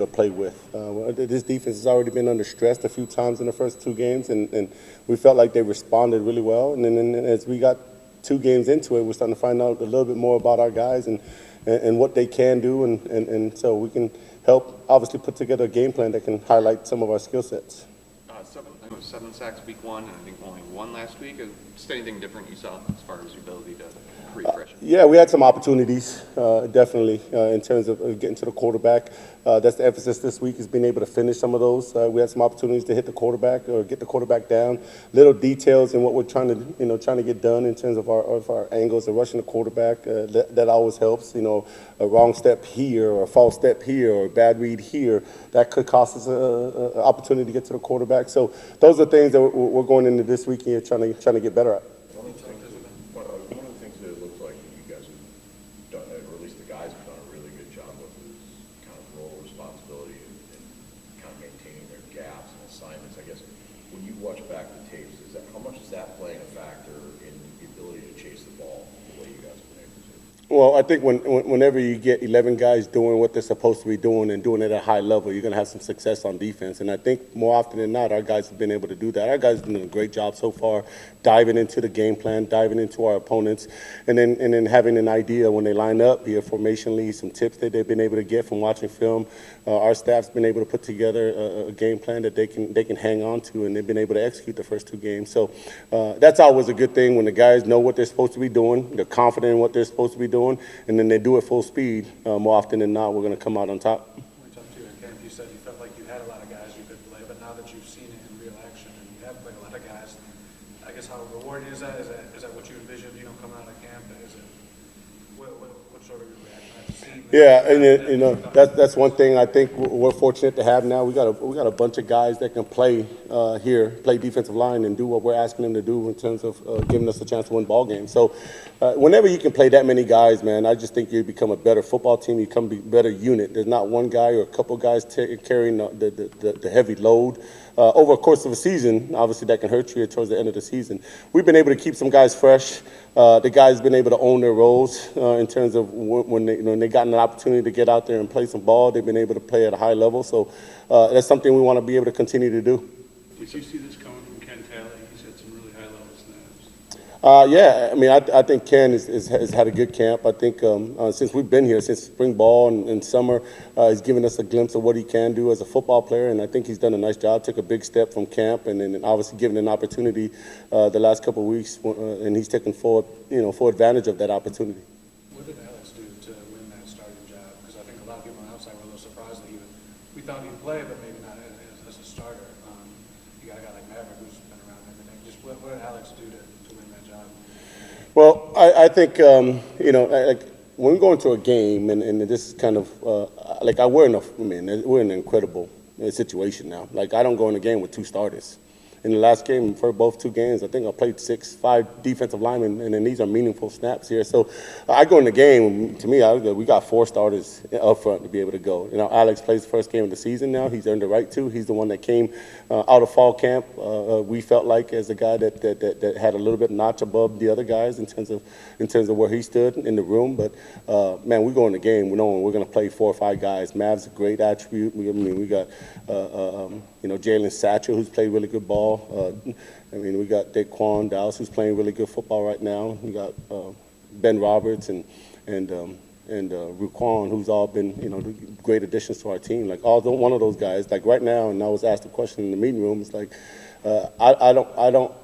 to play with. This defense has already been under stress a few times in the first two games, and we felt like they responded really well. And then as we got two games into it, we're starting to find out a little bit more about our guys and what they can do, and so we can help obviously put together a game plan that can highlight some of our skill sets. Seven sacks week one, and I think only one last week. Just anything different you saw as far as your ability to create pressure? Yeah, we had some opportunities, definitely, in terms of getting to the quarterback. That's the emphasis this week, is being able to finish some of those. We had some opportunities to hit the quarterback or get the quarterback down. Little details in what we're trying to get done in terms of our angles of rushing the quarterback. That always helps. A wrong step here or a false step here or a bad read here, that could cost us an opportunity to get to the quarterback. So those are things that we're going into this week and trying to get better at. One of the things that it looks like you guys have done, or at least the guys have done a really good job with, is kind of role responsibility and kind of maintaining their gaps and assignments. I guess when you watch back the tapes, how much is that playing a factor in the ability to chase the ball the way you guys have been able to? Well, I think whenever you get 11 guys doing what they're supposed to be doing and doing it at a high level, you're going to have some success on defense. And I think more often than not, our guys have been able to do that. Our guys have done a great job so far, diving into the game plan, diving into our opponents, and then having an idea when they line up, be it formationally, some tips that they've been able to get from watching film. Our staff's been able to put together a game plan that they can hang on to, and they've been able to execute the first two games. So that's always a good thing when the guys know what they're supposed to be doing, they're confident in what they're supposed to be doing, and then they do it full speed. More often than not, we're going to come out on top. When we talked to you in camp, you said you felt like you had a lot of guys you could play, but now that you've seen it in real action and you have played a lot of guys, I guess how rewarding is that? Is that what you envisioned, coming out of camp? Is it what sort of reaction have you seen? Yeah, and that's one thing I think we're fortunate to have now. We got a bunch of guys that can play here, play defensive line, and do what we're asking them to do in terms of giving us a chance to win ball games. So whenever you can play that many guys, man, I just think you become a better football team. You become a better unit. There's not one guy or a couple guys carrying the heavy load. Over the course of a season, obviously that can hurt you towards the end of the season. We've been able to keep some guys fresh. The guys been able to own their roles in terms of when they gotten an opportunity to get out there and play some ball. They've been able to play at a high level. So that's something we want to be able to continue to do. Did you see this coming from Ken Talley? He's had some really high-level snaps. Yeah, I mean, I think Ken has had a good camp. I think since we've been here, since spring ball and summer, he's given us a glimpse of what he can do as a football player, and I think he's done a nice job. Took a big step from camp, and then obviously given an opportunity the last couple of weeks, and he's taken full advantage of that opportunity. What did Alex do to win that starting job? Because I think a lot of people on the outside were a little surprised that we thought he'd play, but maybe not as a starter. You got a guy like Maverick who's been around and everything. Just what did Alex do to win that job? Well, I think, like when we go into a game, and this is kind of, we're in an incredible situation now. Like, I don't go in a game with two starters. In the last game, for both two games, I think I played 5 defensive linemen, and then these are meaningful snaps here. So I go in the game, to me, we got 4 starters up front to be able to go. Alex plays the first game of the season now. He's earned the right to. He's the one that came out of fall camp. We felt like as a guy that had a little bit notch above the other guys in terms of where he stood in the room. But, man, we go in the game knowing we're going to play 4 or 5 guys. Mav's a great attribute. We got Jalen Satchel, who's played really good ball. We got Daquan Dallas, who's playing really good football right now. We got Ben Roberts and Ruquan, who's all been great additions to our team. Like one of those guys, like right now, and I was asked a question in the meeting room. It's like I don't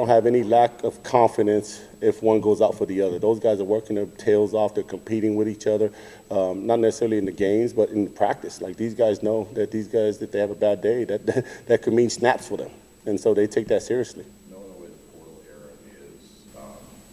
have any lack of confidence if one goes out for the other. Those guys are working their tails off. They're competing with each other, not necessarily in the games, but in practice. Like these guys know that if they have a bad day, that could mean snaps for them, and so they take that seriously. Knowing the way the portal era is,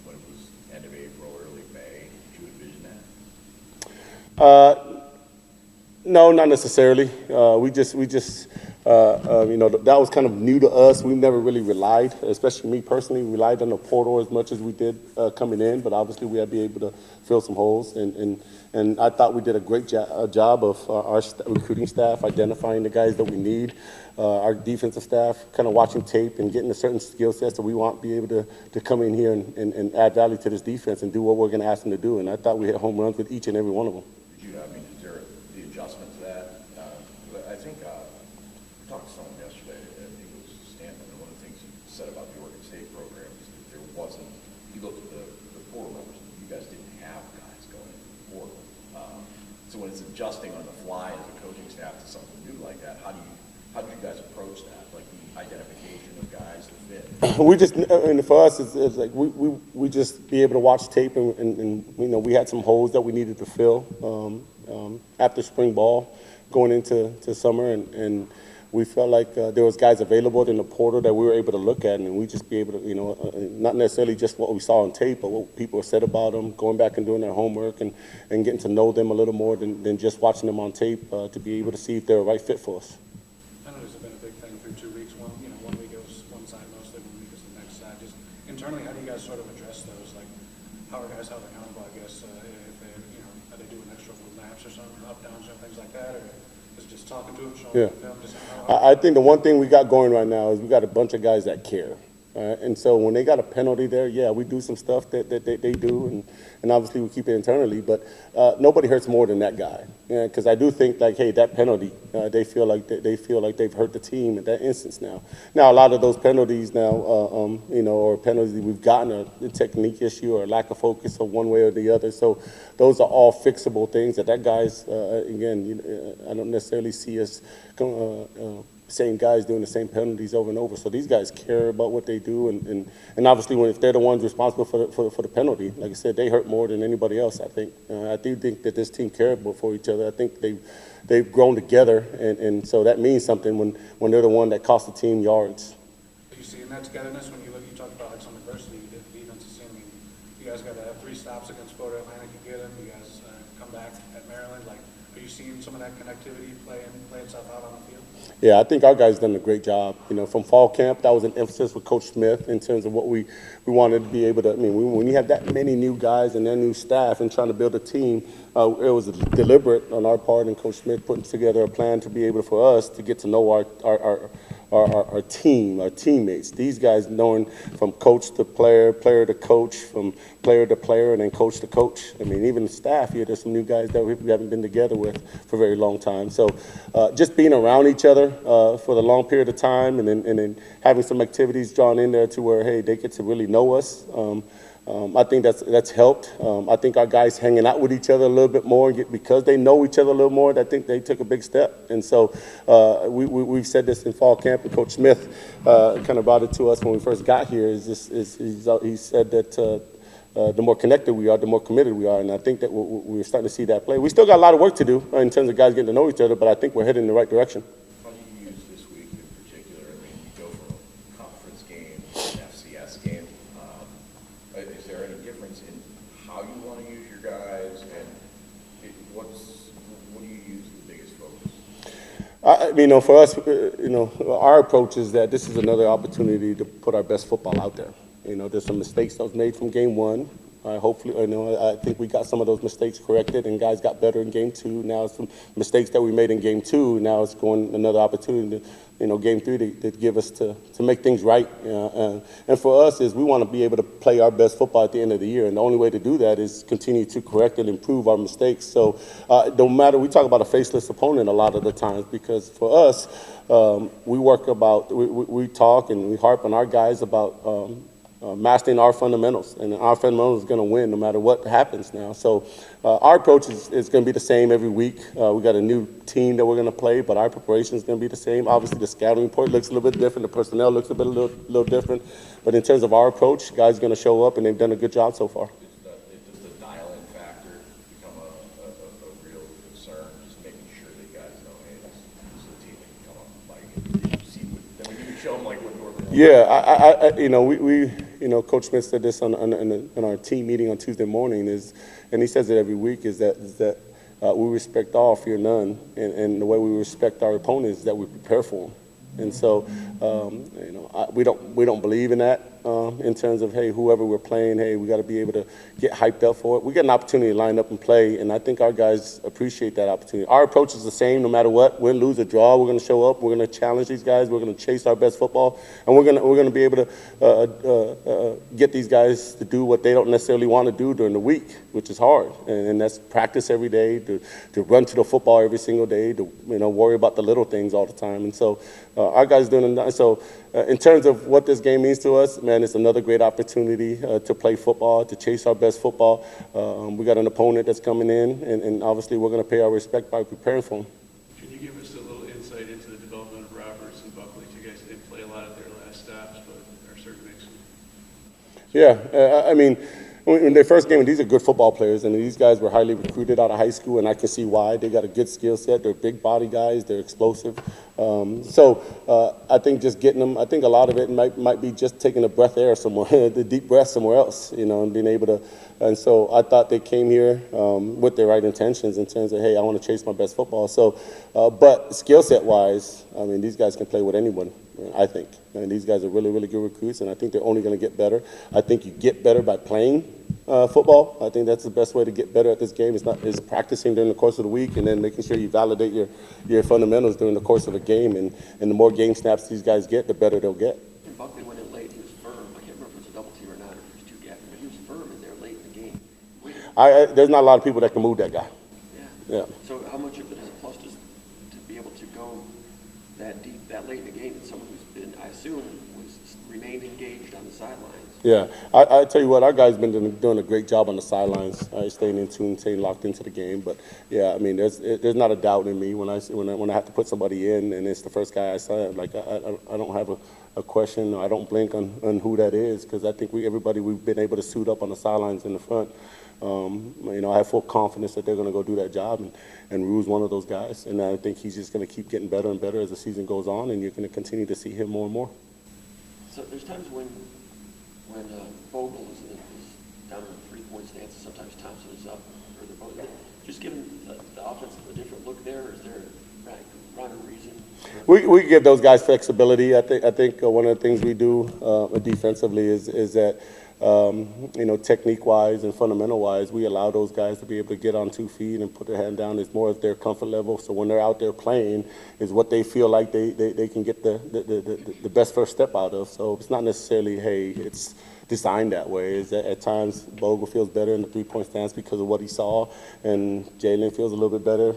when it was end of April, early May, did you envision that? No, not necessarily. We just that was kind of new to us. We've never really relied, especially me personally, relied on the portal as much as we did coming in. But obviously, we had to be able to fill some holes, and I thought we did a great job of our recruiting staff identifying the guys that we need. Our defensive staff kind of watching tape and getting a certain skill sets that we want to be able to come in here and add value to this defense and do what we're going to ask them to do. And I thought we hit home runs with each and every one of them. Is there the adjustment to that. I think I talked to someone yesterday, I think it was Stanton, and one of the things he said about the Oregon State program is that there wasn't, he looked at the portal numbers, you guys didn't have guys going into the portal. So when it's adjusting on the fly as a coaching staff to something new like that, how do you guys approach that? Like the identification of guys to fit? We just, and for us, it's like we just be able to watch tape, and you know, we had some holes that we needed to fill after spring ball going into summer, and we felt like there was guys available in the portal that we were able to look at, and we just be able to, you know, not necessarily just what we saw on tape, but what people said about them, going back and doing their homework and getting to know them a little more than just watching them on tape to be able to see if they're a right fit for us. I know there's been a big thing through 2 weeks. One week it was one side mostly, 1 week is the next side. Just internally, how do you guys sort of address those? Like, how are guys held accountable, I guess, if they, are they doing extra laps or something, up, downs, or things like that, or is it just talking to them, showing them the film? Just I think the one thing we got going right now is we got a bunch of guys that care. And so when they got a penalty there, yeah, we do some stuff that they do, and obviously we keep it internally, but nobody hurts more than that guy. Because I do think, like, hey, that penalty, they feel like they've hurt the team in that instance now. Now, a lot of those penalties now, or penalties we've gotten are a technique issue or lack of focus or one way or the other. So those are all fixable things that guy's, again, I don't necessarily see us same guys doing the same penalties over and over. So these guys care about what they do, and obviously if they're the ones responsible for the penalty, like I said, they hurt more than anybody else. I think I do think that this team cares for each other. I think they've grown together, and so that means something when they're the one that cost the team yards. Are you seeing that togetherness when you talk about like some adversity, the defensive scene? I mean, you guys got to have 3 stops against Florida Atlantic. You get them. You guys come back at Maryland. Like, are you seeing some of that connectivity play itself out on the field? Yeah, I think our guys done a great job. From fall camp, that was an emphasis with Coach Smith in terms of what we wanted to be able to. I mean, when you have that many new guys and their new staff and trying to build a team, it was deliberate on our part and Coach Smith putting together a plan to be able for us to get to know our team, our teammates. These guys knowing from coach to player, player to coach, from player to player, and then coach to coach. I mean, even the staff here, there's some new guys that we haven't been together with for a very long time. So just being around each other for the long period of time, and then having some activities drawn in there to where, hey, they get to really know us. I think that's helped. I think our guys hanging out with each other a little bit more because they know each other a little more. I think they took a big step. And so we've said this in fall camp, and Coach Smith kind of brought it to us when we first got here. He said that the more connected we are, the more committed we are, and I think that we're starting to see that play. We still got a lot of work to do in terms of guys getting to know each other, but I think we're heading in the right direction. How do you use this week in particular? I mean, you go from a conference game to an FCS game. Is there any difference in how you want to use your guys, and what do you use the biggest focus? For us, our approach is that this is another opportunity to put our best football out there. There's some mistakes that was made from game 1. Hopefully, I think we got some of those mistakes corrected, and guys got better in game 2. Now some mistakes that we made in game 2. Now it's going another opportunity to, game 3 to give us to make things right. And for us is we want to be able to play our best football at the end of the year, and the only way to do that is continue to correct and improve our mistakes. So no matter, we talk about a faceless opponent a lot of the times, because for us, we talk and we harp on our guys about mastering our fundamentals, and our fundamentals is going to win no matter what happens now. So our approach is going to be the same every week. We got a new team that we're going to play, but our preparation is going to be the same. Obviously, the scouting report looks a little bit different. The personnel looks a little different. But in terms of our approach, guys are going to show up, and they've done a good job so far. Does the dial-in factor become a real concern? Just making sure that guys know, hey, this is a team that can come up and fight. Then when you show them like what Northern. Yeah, Coach Smith said this on our team meeting on Tuesday morning, and he says it every week, is that we respect all, fear none, and the way we respect our opponents is that we prepare for them. And so, we don't believe in that. in terms of, hey, whoever we're playing, hey, we got to be able to get hyped up for it. We get an opportunity to line up and play, and I think our guys appreciate that opportunity. Our approach is the same no matter what. Win, lose, or draw, we're going to show up. We're going to challenge these guys. We're going to chase our best football, and we're going to be able to get these guys to do what they don't necessarily want to do during the week, which is hard, and that's practice every day, to run to the football every single day, to worry about the little things all the time, and so our guys doing it. So in terms of what this game means to us, man, it's another great opportunity to play football, to chase our best football. We got an opponent that's coming in, and obviously we're going to pay our respect by preparing for them. Can you give us a little insight into the development of Roberts and Buckley? You guys didn't play a lot of their last stops, but are certainly Yeah, I mean, when they first came in, these are good football players, and these guys were highly recruited out of high school, and I can see why. They got a good skill set. They're big body guys. They're explosive. I think just getting them, I think a lot of it might be just taking a breath air somewhere, the deep breath somewhere else, and being able to. And so I thought they came here with the right intentions in terms of, hey, I want to chase my best football. So, but skill set wise, I mean, these guys can play with anyone, I think. And these guys are really, really good recruits, and I think they're only going to get better. I think you get better by playing football. I think that's the best way to get better at this game. Is practicing during the course of the week, and then making sure you validate your fundamentals during the course of a game. And the more game snaps these guys get, the better they'll get. And Buckley went in late. He was firm. I can't remember if it was a double team or not, or if it was two gapping, but he was firm in there late in the game. There's not a lot of people that can move that guy. Yeah. So how much of it is a plus to be able to go that deep, that late in the game, and someone who's been, I assume, remained engaged on the sidelines? Yeah, I tell you what, our guys been doing a great job on the sidelines, staying in tune, staying locked into the game. But yeah, I mean, there's not a doubt in me when I have to put somebody in, and it's the first guy I saw. Like I don't have a question. I don't blink on who that is, because I think we've been able to suit up on the sidelines in the front. I have full confidence that they're going to go do that job, and Rue's one of those guys. And I think he's just going to keep getting better and better as the season goes on, and you're going to continue to see him more and more. So there's times when Bogle is down in the 3-point stance, and sometimes Thompson is up, or they're both. Just giving the offense a different look there, or is there a rhyme or reason? We give those guys flexibility. I think one of the things we do defensively is that technique-wise and fundamental-wise, we allow those guys to be able to get on 2 feet and put their hand down. It's more of their comfort level. So when they're out there playing, is what they feel like they can get the best first step out of. So it's not necessarily, hey, it's designed that way. Is that at times Bogle feels better in the 3-point stance because of what he saw, and Jalen feels a little bit better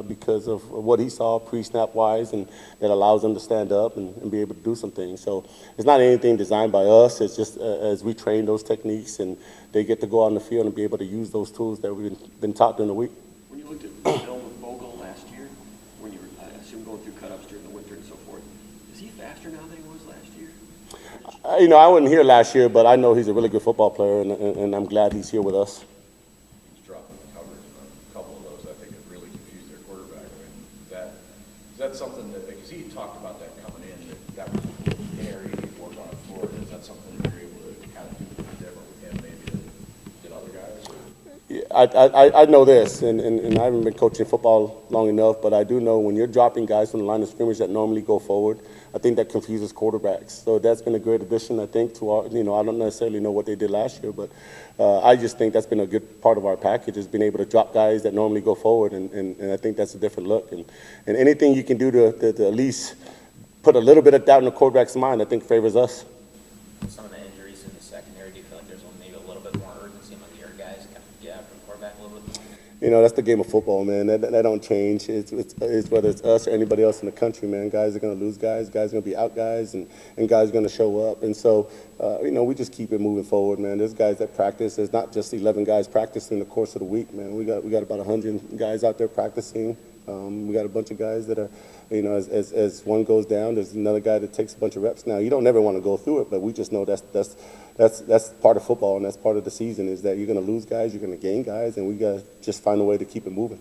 because of what he saw pre-snap wise, and that allows him to stand up and be able to do some things. So it's not anything designed by us. It's just as we train those techniques, and they get to go out on the field and be able to use those tools that we've been taught during the week. When you looked at film with Bogle last year, when you were, I assume, going through cut-ups during the winter and so forth, is he faster now than he was last year? I wasn't here last year, but I know he's a really good football player, and I'm glad he's here with us. He's dropping the coverage on a couple of those. I think it really confused their quarterback. I mean, is that something that, because he talked about that coming in, that was an area he worked on in Florida. Is that something that you're able to kind of do different with him maybe than other guys? Yeah, I know this, and I haven't been coaching football long enough, but I do know when you're dropping guys from the line of scrimmage that normally go forward, I think that confuses quarterbacks. So that's been a great addition, I think, to our, I don't necessarily know what they did last year, but I just think that's been a good part of our package, is being able to drop guys that normally go forward, and I think that's a different look. And anything you can do to at least put a little bit of doubt in the quarterback's mind, I think favors us. Some of the injuries in the secondary, do you feel like there's maybe a little bit more urgency among your guys kind of get after the quarterback a little bit? That's the game of football, man. That don't change. It's whether it's us or anybody else in the country, man. Guys are going to lose guys are going to be out guys, and guys are going to show up. And so, we just keep it moving forward, man. There's guys that practice. There's not just 11 guys practicing the course of the week, man. We got about 100 guys out there practicing. We got a bunch of guys that are, as one goes down, there's another guy that takes a bunch of reps. Now, you don't never want to go through it, but we just know that's part of football, and that's part of the season, is that you're going to lose guys, you're going to gain guys, and we got to just find a way to keep it moving.